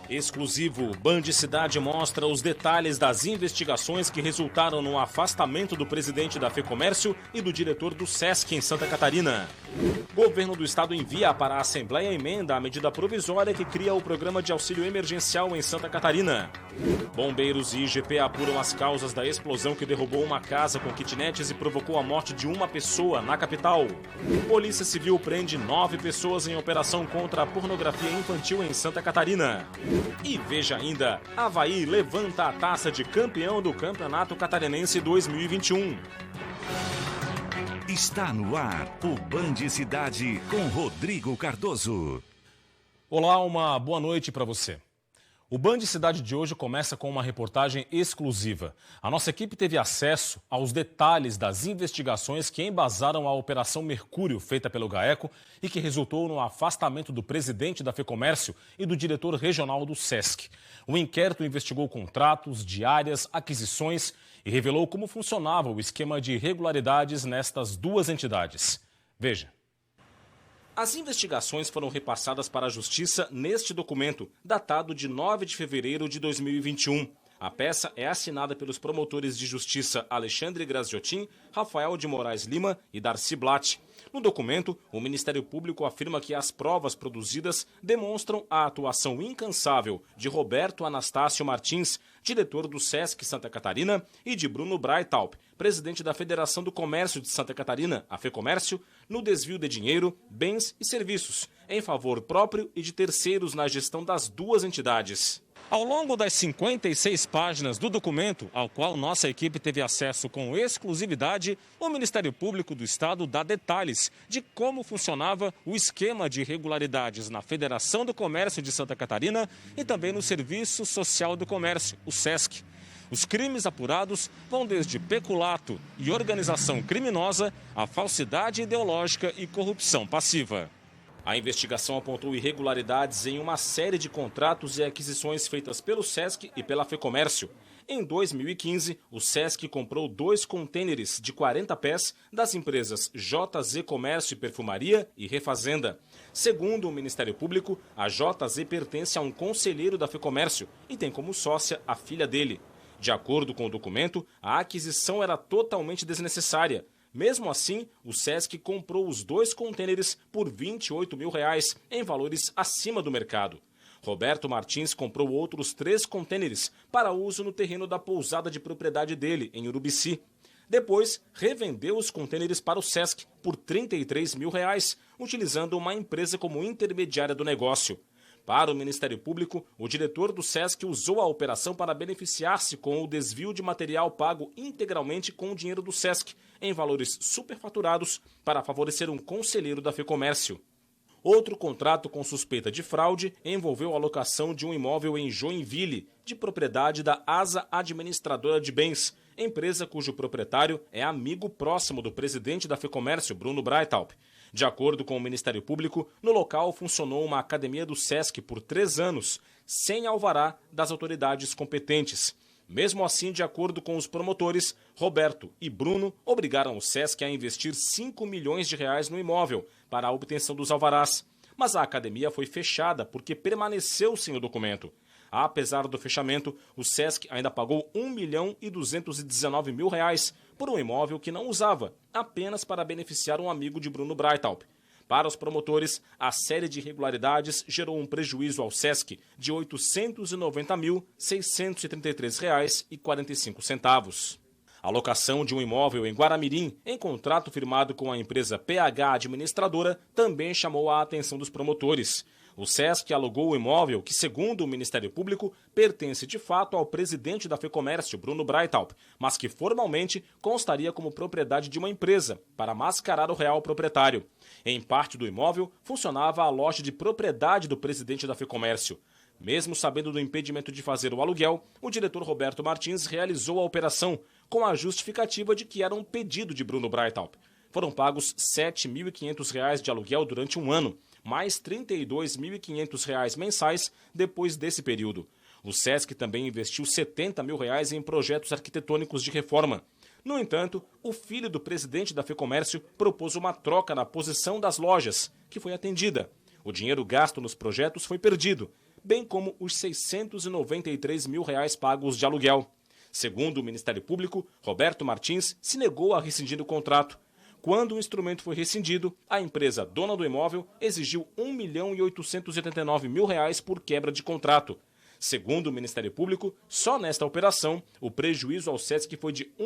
Exclusivo, Band Cidade mostra os detalhes das investigações que resultaram no afastamento do presidente da FEComércio e do diretor do SESC em Santa Catarina. Governo do Estado envia para a Assembleia emenda à medida provisória que cria o programa de auxílio emergencial em Santa Catarina. Bombeiros e IGP apuram as causas da explosão que derrubou uma casa com kitnets e provocou a morte de uma pessoa na capital. Polícia Civil prende 9 pessoas em operação contra a pornografia infantil em Santa Catarina. E veja ainda, Avaí levanta a taça de campeão do Campeonato Catarinense 2021. Está no ar o Band Cidade com Rodrigo Cardoso. Olá, uma boa noite para você. O Band Cidade de hoje começa com uma reportagem exclusiva. A nossa equipe teve acesso aos detalhes das investigações que embasaram a Operação Mercúrio feita pelo GAECO e que resultou no afastamento do presidente da FEComércio e do diretor regional do SESC. O inquérito investigou contratos, diárias, aquisições e revelou como funcionava o esquema de irregularidades nestas duas entidades. Veja. As investigações foram repassadas para a Justiça neste documento, datado de 9 de fevereiro de 2021. A peça é assinada pelos promotores de justiça Alexandre Graziotin, Rafael de Moraes Lima e Darcy Blatt. No documento, o Ministério Público afirma que as provas produzidas demonstram a atuação incansável de Roberto Anastácio Martins, diretor do SESC Santa Catarina, e de Bruno Breithaupt, presidente da Federação do Comércio de Santa Catarina, a FEComércio, no desvio de dinheiro, bens e serviços, em favor próprio e de terceiros na gestão das duas entidades. Ao longo das 56 páginas do documento, ao qual nossa equipe teve acesso com exclusividade, o Ministério Público do Estado dá detalhes de como funcionava o esquema de irregularidades na Federação do Comércio de Santa Catarina e também no Serviço Social do Comércio, o SESC. Os crimes apurados vão desde peculato e organização criminosa a falsidade ideológica e corrupção passiva. A investigação apontou irregularidades em uma série de contratos e aquisições feitas pelo SESC e pela FEComércio. Em 2015, o SESC comprou 2 contêineres de 40 pés das empresas JZ Comércio e Perfumaria e Refazenda. Segundo o Ministério Público, a JZ pertence a um conselheiro da FEComércio e tem como sócia a filha dele. De acordo com o documento, a aquisição era totalmente desnecessária. Mesmo assim, o SESC comprou os 2 contêineres por R$28 mil, em valores acima do mercado. Roberto Martins comprou outros 3 contêineres para uso no terreno da pousada de propriedade dele, em Urubici. Depois, revendeu os contêineres para o SESC por R$33 mil, utilizando uma empresa como intermediária do negócio. Para o Ministério Público, o diretor do SESC usou a operação para beneficiar-se com o desvio de material pago integralmente com o dinheiro do SESC, em valores superfaturados, para favorecer um conselheiro da FEComércio. Outro contrato com suspeita de fraude envolveu a locação de um imóvel em Joinville, de propriedade da Asa Administradora de Bens, empresa cujo proprietário é amigo próximo do presidente da FEComércio, Bruno Breithaupt. De acordo com o Ministério Público, no local funcionou uma academia do SESC por 3 anos, sem alvará das autoridades competentes. Mesmo assim, de acordo com os promotores, Roberto e Bruno obrigaram o SESC a investir R$5 milhões no imóvel para a obtenção dos alvarás. Mas a academia foi fechada porque permaneceu sem o documento. Apesar do fechamento, o SESC ainda pagou R$1.219.000 por um imóvel que não usava, apenas para beneficiar um amigo de Bruno Breithaupt. Para os promotores, a série de irregularidades gerou um prejuízo ao SESC de R$ 890.633,45. A locação de um imóvel em Guaramirim, em contrato firmado com a empresa PH Administradora, também chamou a atenção dos promotores. O SESC alugou o imóvel que, segundo o Ministério Público, pertence de fato ao presidente da FEComércio, Bruno Breithaupt, mas que formalmente constaria como propriedade de uma empresa, para mascarar o real proprietário. Em parte do imóvel, funcionava a loja de propriedade do presidente da FEComércio. Mesmo sabendo do impedimento de fazer o aluguel, o diretor Roberto Martins realizou a operação, com a justificativa de que era um pedido de Bruno Breithaupt. Foram pagos R$ 7.500 de aluguel durante um ano, mais R$ 32.500 mensais depois desse período. O SESC também investiu R$ 70 mil em projetos arquitetônicos de reforma. No entanto, o filho do presidente da FEComércio propôs uma troca na posição das lojas, que foi atendida. O dinheiro gasto nos projetos foi perdido. bem como os R$ 693 mil pagos de aluguel. Segundo o Ministério Público, Roberto Martins se negou a rescindir o contrato. Quando o instrumento foi rescindido, a empresa dona do imóvel exigiu R$ 1.889.000 por quebra de contrato. Segundo o Ministério Público, só nesta operação, o prejuízo ao SESC foi de R$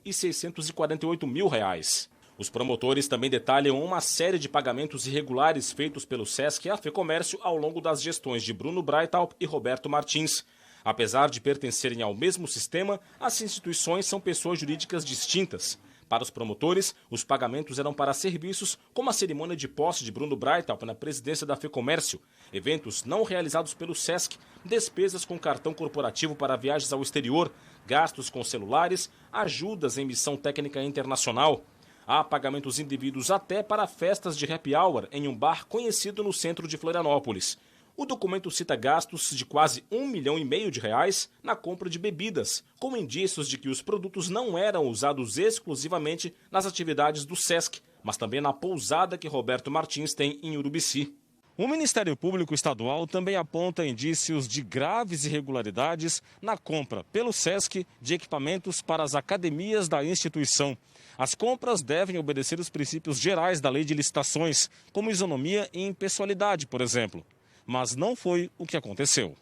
1.648.000. Os promotores também detalham uma série de pagamentos irregulares feitos pelo SESC e a FEComércio ao longo das gestões de Bruno Breithaupt e Roberto Martins. Apesar de pertencerem ao mesmo sistema, as instituições são pessoas jurídicas distintas. Para os promotores, os pagamentos eram para serviços como a cerimônia de posse de Bruno Breithaupt na presidência da FEComércio, eventos não realizados pelo SESC, despesas com cartão corporativo para viagens ao exterior, gastos com celulares, ajudas em missão técnica internacional. Há pagamentos indevidos até para festas de happy hour em um bar conhecido no centro de Florianópolis. O documento cita gastos de quase R$ 1,5 milhão na compra de bebidas, com indícios de que os produtos não eram usados exclusivamente nas atividades do SESC, mas também na pousada que Roberto Martins tem em Urubici. O Ministério Público Estadual também aponta indícios de graves irregularidades na compra pelo SESC de equipamentos para as academias da instituição. As compras devem obedecer os princípios gerais da Lei de Licitações, como isonomia e impessoalidade, por exemplo. Mas não foi o que aconteceu.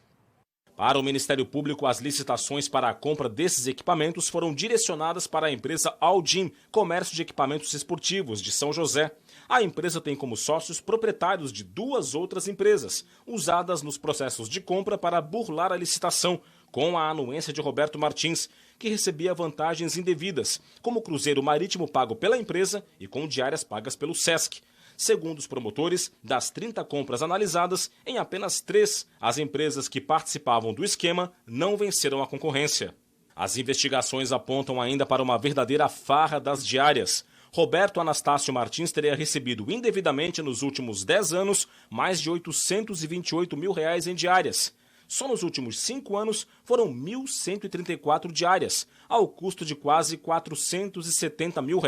Para o Ministério Público, as licitações para a compra desses equipamentos foram direcionadas para a empresa Aldim, Comércio de Equipamentos Esportivos, de São José. A empresa tem como sócios proprietários de 2 outras empresas, usadas nos processos de compra para burlar a licitação, com a anuência de Roberto Martins, que recebia vantagens indevidas, como cruzeiro marítimo pago pela empresa e com diárias pagas pelo SESC. Segundo os promotores, das 30 compras analisadas, em apenas 3, as empresas que participavam do esquema não venceram a concorrência. As investigações apontam ainda para uma verdadeira farra das diárias. Roberto Anastácio Martins teria recebido indevidamente nos últimos 10 anos mais de R$ 828 mil em diárias. Só nos últimos 5 anos foram 1.134 diárias, ao custo de quase R$ 470 mil.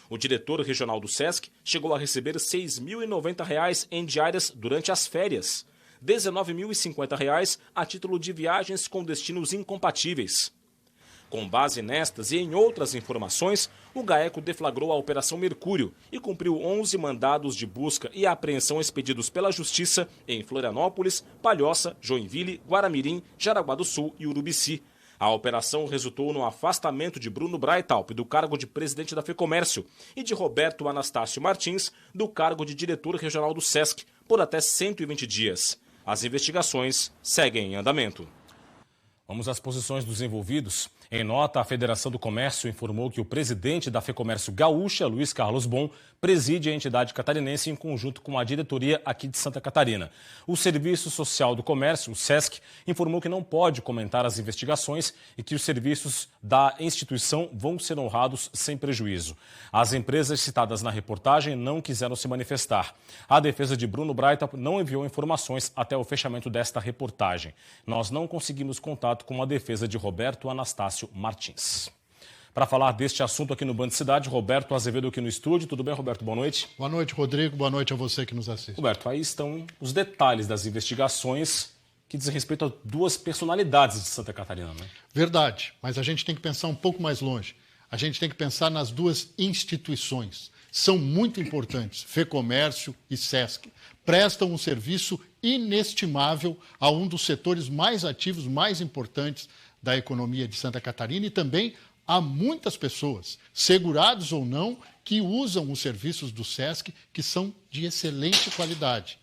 O diretor regional do SESC chegou a receber R$ 6.090 em diárias durante as férias, R$ 19.050 a título de viagens com destinos incompatíveis. Com base nestas e em outras informações, o GAECO deflagrou a Operação Mercúrio e cumpriu 11 mandados de busca e apreensão expedidos pela Justiça em Florianópolis, Palhoça, Joinville, Guaramirim, Jaraguá do Sul e Urubici. A operação resultou no afastamento de Bruno Breithaupt do cargo de presidente da FEComércio e de Roberto Anastácio Martins do cargo de diretor regional do SESC por até 120 dias. As investigações seguem em andamento. Vamos às posições dos envolvidos. Em nota, a Federação do Comércio informou que o presidente da FEComércio Gaúcha, Luiz Carlos Bon, preside a entidade catarinense em conjunto com a diretoria aqui de Santa Catarina. O Serviço Social do Comércio, o SESC, informou que não pode comentar as investigações e que os serviços da instituição vão ser honrados sem prejuízo. As empresas citadas na reportagem não quiseram se manifestar. A defesa de Bruno Breithaupt não enviou informações até o fechamento desta reportagem. Nós não conseguimos contato com a defesa de Roberto Anastácio Martins. Para falar deste assunto aqui no Band Cidade, Roberto Azevedo aqui no estúdio. Tudo bem, Roberto? Boa noite. Boa noite, Rodrigo. Boa noite a você que nos assiste. Roberto, aí estão os detalhes das investigações que dizem respeito a 2 personalidades de Santa Catarina, né? Verdade, mas a gente tem que pensar um pouco mais longe. A gente tem que pensar nas 2 instituições. São muito importantes, FEComércio e SESC. Prestam um serviço inestimável a um dos setores mais ativos, mais importantes da economia de Santa Catarina e também há muitas pessoas, segurados ou não, que usam os serviços do SESC, que são de excelente qualidade.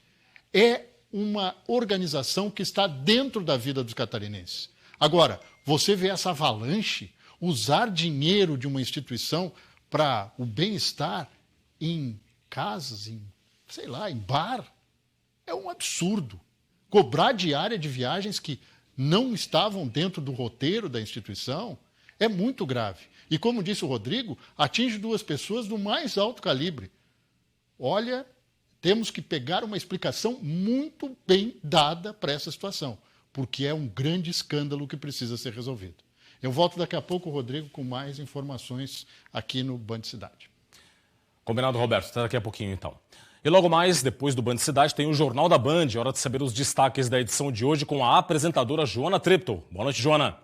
É uma organização que está dentro da vida dos catarinenses. Agora, você vê essa avalanche, usar dinheiro de uma instituição para o bem-estar em casas, em bar, é um absurdo. Cobrar diária de viagens que não estavam dentro do roteiro da instituição é muito grave. E como disse o Rodrigo, atinge 2 pessoas do mais alto calibre. Olha, temos que pegar uma explicação muito bem dada para essa situação, porque é um grande escândalo que precisa ser resolvido. Eu volto daqui a pouco, Rodrigo, com mais informações aqui no Band Cidade. Combinado, Roberto. Até daqui a pouquinho, então. E logo mais, depois do Band Cidade, tem o Jornal da Band. Hora de saber os destaques da edição de hoje com a apresentadora Joana Treptow. Boa noite, Joana.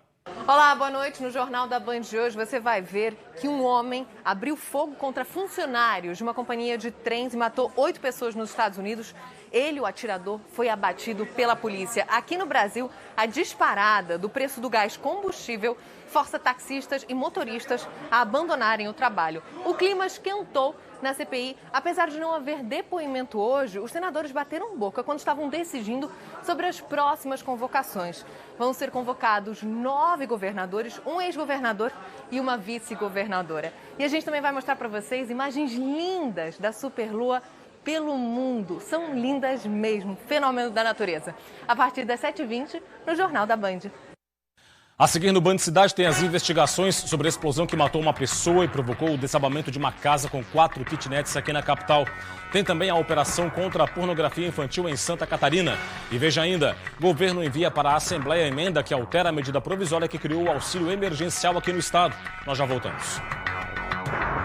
Olá, boa noite. No Jornal da Band de hoje você vai ver que um homem abriu fogo contra funcionários de uma companhia de trens e matou 8 pessoas nos Estados Unidos. Ele, o atirador, foi abatido pela polícia. Aqui no Brasil, a disparada do preço do gás combustível força taxistas e motoristas a abandonarem o trabalho. O clima esquentou na CPI. Apesar de não haver depoimento hoje, os senadores bateram boca quando estavam decidindo sobre as próximas convocações. Vão ser convocados 9 governadores, um ex-governador e uma vice-governadora. E a gente também vai mostrar para vocês imagens lindas da superlua pelo mundo. São lindas mesmo, fenômeno da natureza. A partir das 7h20, no Jornal da Band. A seguir no Band Cidade tem as investigações sobre a explosão que matou uma pessoa e provocou o desabamento de uma casa com 4 kitnets aqui na capital. Tem também a operação contra a pornografia infantil em Santa Catarina. E veja ainda, governo envia para a Assembleia a emenda que altera a medida provisória que criou o auxílio emergencial aqui no estado. Nós já voltamos.